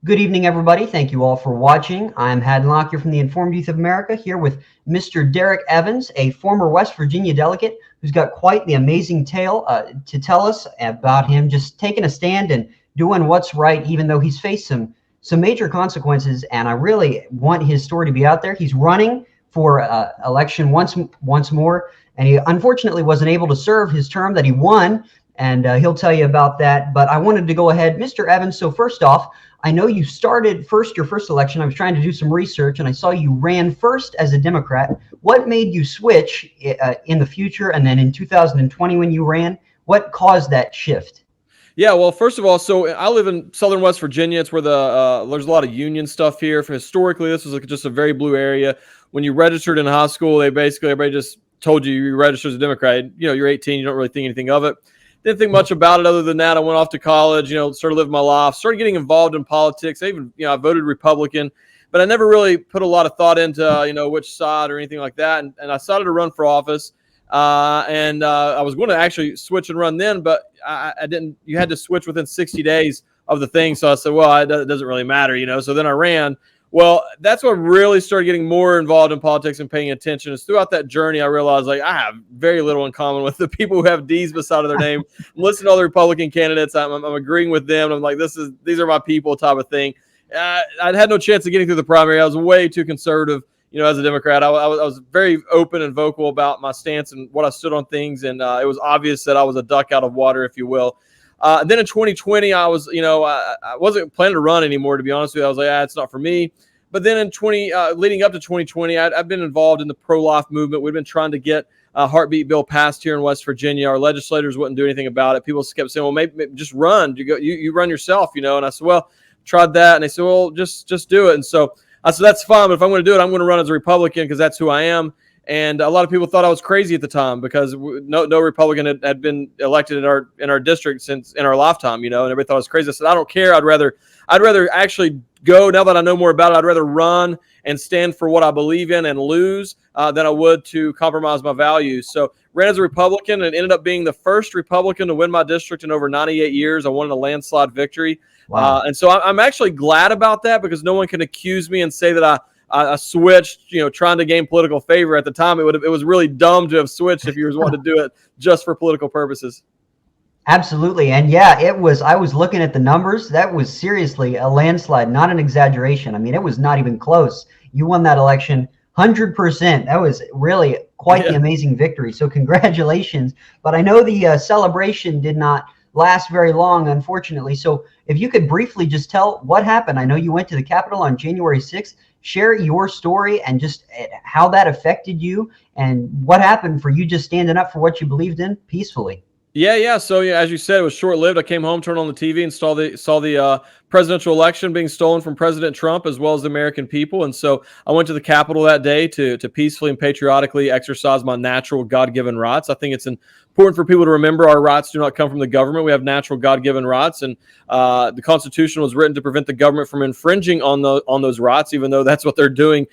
Good evening, everybody. Thank you all for watching. I'm Hadlock here from the Informed Youth of America, here with Mr. Derrick Evans, a former West Virginia delegate who's got quite the amazing tale to tell us about him just taking a stand and doing what's right, even though he's faced some major consequences. And I really want his story to be out there. He's running for election once more, and he unfortunately wasn't able to serve his term that he won. And he'll tell you about that. But I wanted to go ahead, Mr. Evans. So first off, I know you started your first election. I was trying to do some research, and I saw you ran first as a Democrat. What made you switch in the future, and then in 2020 when you ran? What caused that shift? Yeah, well, first of all, so I live in southern West Virginia. It's where there's a lot of union stuff here. Historically, this was just a very blue area. When you registered in high school, everybody just told you registered as a Democrat. You're 18, you don't really think anything of it. Didn't think much about it other than that. I went off to college, started living my life, started getting involved in politics. I voted Republican, but I never really put a lot of thought into, which side or anything like that. And I decided to run for office. I was going to actually switch and run then, but I didn't. You had to switch within 60 days of the thing. So I said, well, it doesn't really matter. So then I ran. Well, that's what really started getting more involved in politics and paying attention. Is throughout that journey, I realized I have very little in common with the people who have D's beside of their name. I'm listening to all the Republican candidates. I'm agreeing with them. I'm like, these are my people type of thing. I had no chance of getting through the primary. I was way too conservative, as a Democrat. I was very open and vocal about my stance and what I stood on things. And it was obvious that I was a duck out of water, if you will. Then in 2020, I was, I wasn't planning to run anymore, to be honest with you. I was like, it's not for me. But then leading up to 2020, I've been involved in the pro-life movement. We've been trying to get a heartbeat bill passed here in West Virginia. Our legislators wouldn't do anything about it. People kept saying, well, maybe just run. You run yourself, And I said, well, tried that. And they said, well, just do it. And so I said, that's fine. But if I'm going to do it, I'm going to run as a Republican because that's who I am. And a lot of people thought I was crazy at the time because no Republican had been elected in our district since in our lifetime, and everybody thought I was crazy. I said, I don't care. I'd rather actually go. Now that I know more about it, I'd rather run and stand for what I believe in and lose than I would to compromise my values. So ran as a Republican and ended up being the first Republican to win my district in over 98 years. I won in a landslide victory. Wow. And so I'm actually glad about that because no one can accuse me and say that I switched, trying to gain political favor. At the time, it was really dumb to have switched if you was wanting to do it just for political purposes. Absolutely. And yeah, I was looking at the numbers. That was seriously a landslide, not an exaggeration. I mean, it was not even close. You won that election 100%. That was really quite the amazing victory. So congratulations. But I know the celebration did not last very long, unfortunately. So if you could briefly just tell what happened. I know you went to the Capitol on January 6th. Share your story and just how that affected you and what happened for you just standing up for what you believed in peacefully. Yeah. So as you said, it was short-lived. I came home, turned on the TV, and saw the presidential election being stolen from President Trump as well as the American people. And so I went to the Capitol that day to peacefully and patriotically exercise my natural God-given rights. I think it's important for people to remember our rights do not come from the government. We have natural God-given rights, and the Constitution was written to prevent the government from infringing on those rights, even though that's what they're doing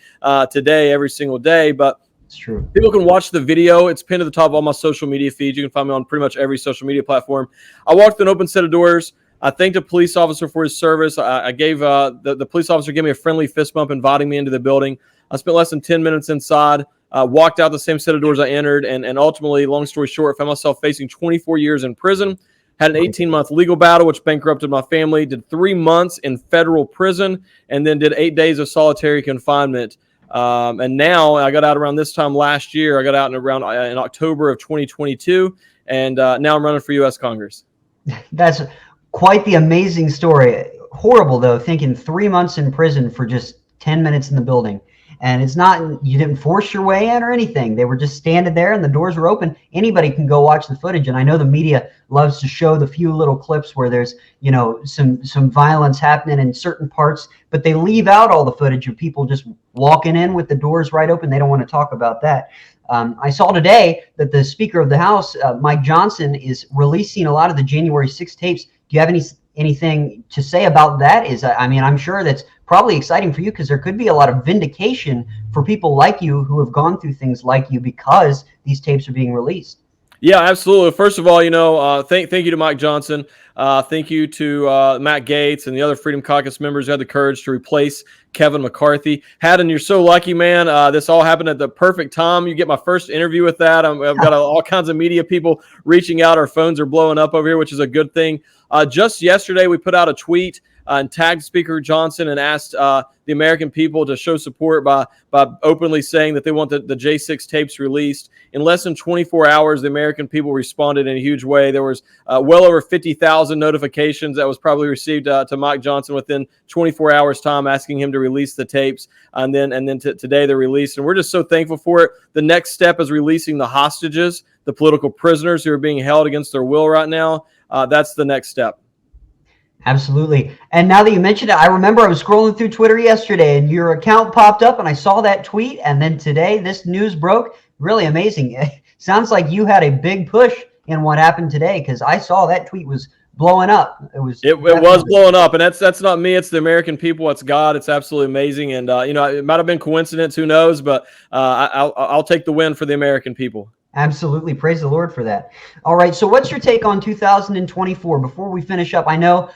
today every single day. But it's true. people can watch the video. It's pinned to the top of all my social media feeds. You can find me on pretty much every social media platform. I walked an open set of doors. I thanked a police officer for his service. I gave the police officer gave me a friendly fist bump, inviting me into the building. I spent less than 10 minutes inside. Walked out the same set of doors I entered, and ultimately, long story short, found myself facing 24 years in prison. Had an 18-month legal battle, which bankrupted my family. Did 3 months in federal prison, and then did 8 days of solitary confinement. And now I got out around this time last year. I got out in October of 2022, and now I'm running for U.S. Congress. That's quite the amazing story. Horrible, though, thinking 3 months in prison for just 10 minutes in the building. And it's not, you didn't force your way in or anything. They were just standing there and the doors were open. Anybody can go watch the footage. And I know the media loves to show the few little clips where there's, some violence happening in certain parts, but they leave out all the footage of people just walking in with the doors right open. They don't want to talk about that. I saw today that the Speaker of the House, Mike Johnson, is releasing a lot of the January 6th tapes. Do you have anything to say about that? I'm sure that's probably exciting for you because there could be a lot of vindication for people like you who have gone through things like you because these tapes are being released. Yeah, absolutely. First of all, thank you to Mike Johnson. Thank you to Matt Gaetz and the other Freedom Caucus members who had the courage to replace Kevin McCarthy. Haddon, you're so lucky, man. This all happened at the perfect time. You get my first interview with that. I've got all kinds of media people reaching out. Our phones are blowing up over here, which is a good thing. Just yesterday, we put out a tweet and tagged Speaker Johnson and asked the American people to show support by openly saying that they want the J6 tapes released. In less than 24 hours, the American people responded in a huge way. There was well over 50,000 notifications that was probably received to Mike Johnson within 24 hours time, asking him to release the tapes. And then today they're released. And we're just so thankful for it. The next step is releasing the hostages, the political prisoners who are being held against their will right now. That's the next step. Absolutely. And now that you mentioned it, I remember I was scrolling through Twitter yesterday and your account popped up and I saw that tweet. And then today this news broke. Really amazing. It sounds like you had a big push in what happened today, because I saw that tweet was blowing up. It was blowing up, and that's not me. It's the American people. It's God. It's absolutely amazing. And it might have been coincidence. Who knows? But I'll take the win for the American people. Absolutely. Praise the Lord for that. All right. So what's your take on 2024? Before we finish up, I know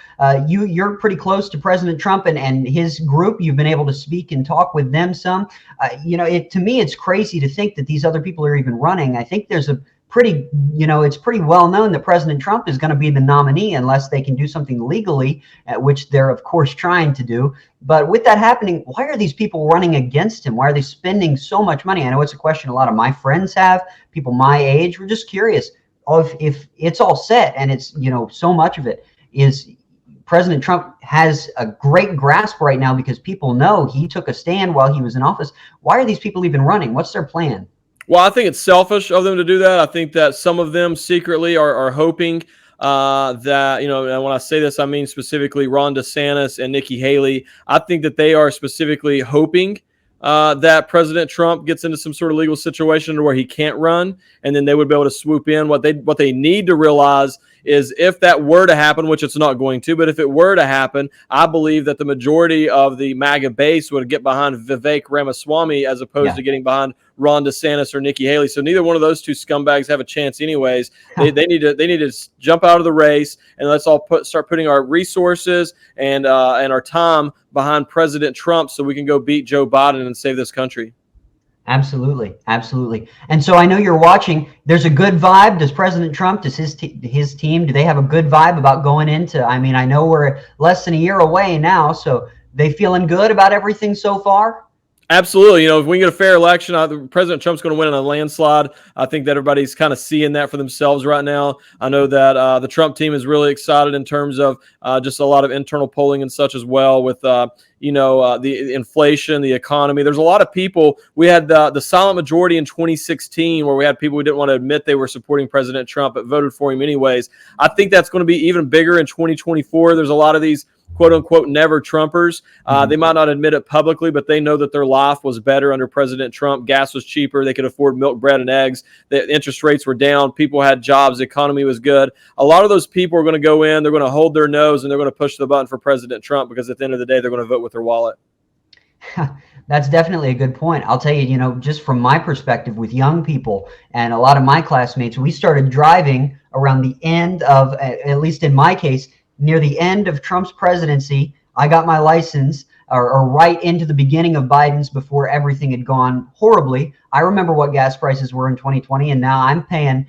you're pretty close to President Trump and his group. You've been able to speak and talk with them some. To me, it's crazy to think that these other people are even running. I think there's a pretty, it's pretty well known that President Trump is going to be the nominee unless they can do something legally, which they're, of course, trying to do. But with that happening, why are these people running against him? Why are they spending so much money? I know it's a question a lot of my friends have, people my age. We're just curious if it's all set and it's, so much of it is President Trump has a great grasp right now because people know he took a stand while he was in office. Why are these people even running? What's their plan? Well, I think it's selfish of them to do that. I think that some of them secretly are hoping that, and when I say this, I mean specifically Ron DeSantis and Nikki Haley. I think that they are specifically hoping that President Trump gets into some sort of legal situation where he can't run, and then they would be able to swoop in. What they need to realize is if that were to happen, which it's not going to, but if it were to happen, I believe that the majority of the MAGA base would get behind Vivek Ramaswamy as opposed to getting behind Ron DeSantis or Nikki Haley. So neither one of those two scumbags have a chance anyways. They need to jump out of the race, and let's all start putting our resources and our time behind President Trump so we can go beat Joe Biden and save this country. Absolutely. Absolutely. And so I know you're watching. There's a good vibe. Does President Trump, does his team, do they have a good vibe about going into, I know we're less than a year away now, so they feeling good about everything so far? Absolutely. If we get a fair election, President Trump's going to win in a landslide. I think that everybody's kind of seeing that for themselves right now. I know that the Trump team is really excited in terms of just a lot of internal polling and such as well with, the inflation, the economy. There's a lot of people. We had the silent majority in 2016 where we had people who didn't want to admit they were supporting President Trump but voted for him anyways. I think that's going to be even bigger in 2024. There's a lot of these quote unquote never Trumpers. They might not admit it publicly, but they know that their life was better under President Trump. Gas was cheaper. They could afford milk, bread, and eggs. The interest rates were down. People had jobs. The economy was good. A lot of those people are going to go in. They're going to hold their nose and they're going to push the button for President Trump because at the end of the day, they're going to vote with their wallet. That's definitely a good point. I'll tell you, just from my perspective with young people and a lot of my classmates, we started driving around the end of, at least in my case, near the end of Trump's presidency. I got my license or right into the beginning of Biden's before everything had gone horribly. I remember what gas prices were in 2020, and now I'm paying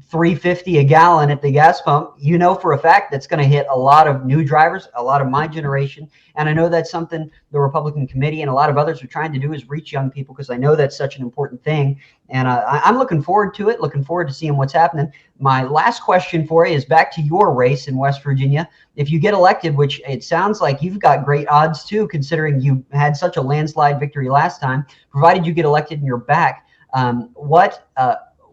$3.50 a gallon at the gas pump. For a fact that's going to hit a lot of new drivers, a lot of my generation. And I know that's something the Republican committee and a lot of others are trying to do is reach young people, because I know that's such an important thing. And I'm looking forward to it, looking forward to seeing what's happening. My last question for you is back to your race in West Virginia. If you get elected, which it sounds like you've got great odds too, considering you had such a landslide victory last time, provided you get elected and you're back,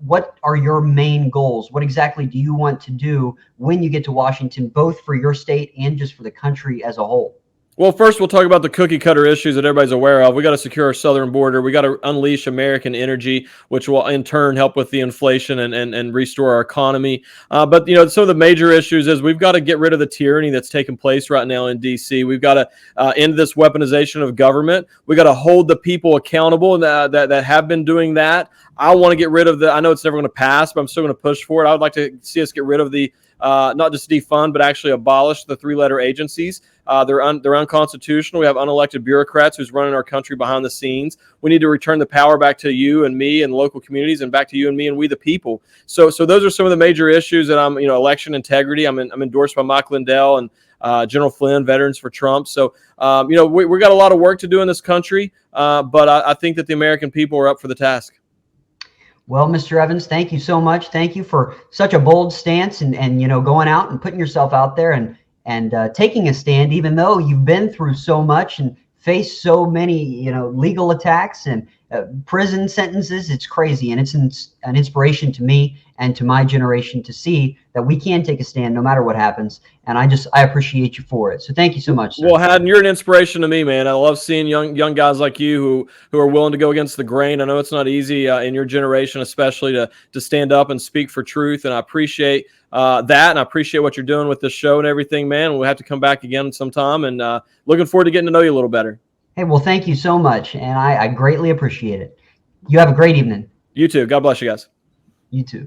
what are your main goals? What exactly do you want to do when you get to Washington, both for your state and just for the country as a whole? Well, first we'll talk about the cookie cutter issues that everybody's aware of. We got to secure our southern border. We got to unleash American energy, which will in turn help with the inflation and restore our economy. But some of the major issues is we've got to get rid of the tyranny that's taking place right now in D.C. We've got to end this weaponization of government. We got to hold the people accountable that have been doing that. I want to get rid of I know it's never going to pass, but I'm still going to push for it. I would like to see us get rid of the not just defund, but actually abolish the three-letter agencies. They're unconstitutional. We have unelected bureaucrats who's running our country behind the scenes. We need to return the power back to you and me and local communities, and back to you and me and we the people. So those are some of the major issues that election integrity. I'm endorsed by Mike Lindell and General Flynn, Veterans for Trump. So we got a lot of work to do in this country, but I think that the American people are up for the task. Well, Mr. Evans, thank you so much. Thank you for such a bold stance and going out and putting yourself out there and taking a stand, even though you've been through so much and faced so many legal attacks and prison sentences. It's crazy, and it's an inspiration to me and to my generation to see that we can take a stand no matter what happens. And I appreciate you for it. So thank you so much, sir. Well, Haddon, you're an inspiration to me, man. I love seeing young guys like you who are willing to go against the grain. I know it's not easy in your generation, especially to stand up and speak for truth. And I appreciate that, and I appreciate what you're doing with this show and everything, man. We'll have to come back again sometime, and looking forward to getting to know you a little better. Hey, well, thank you so much, and I greatly appreciate it. You have a great evening. You too. God bless you guys. You too.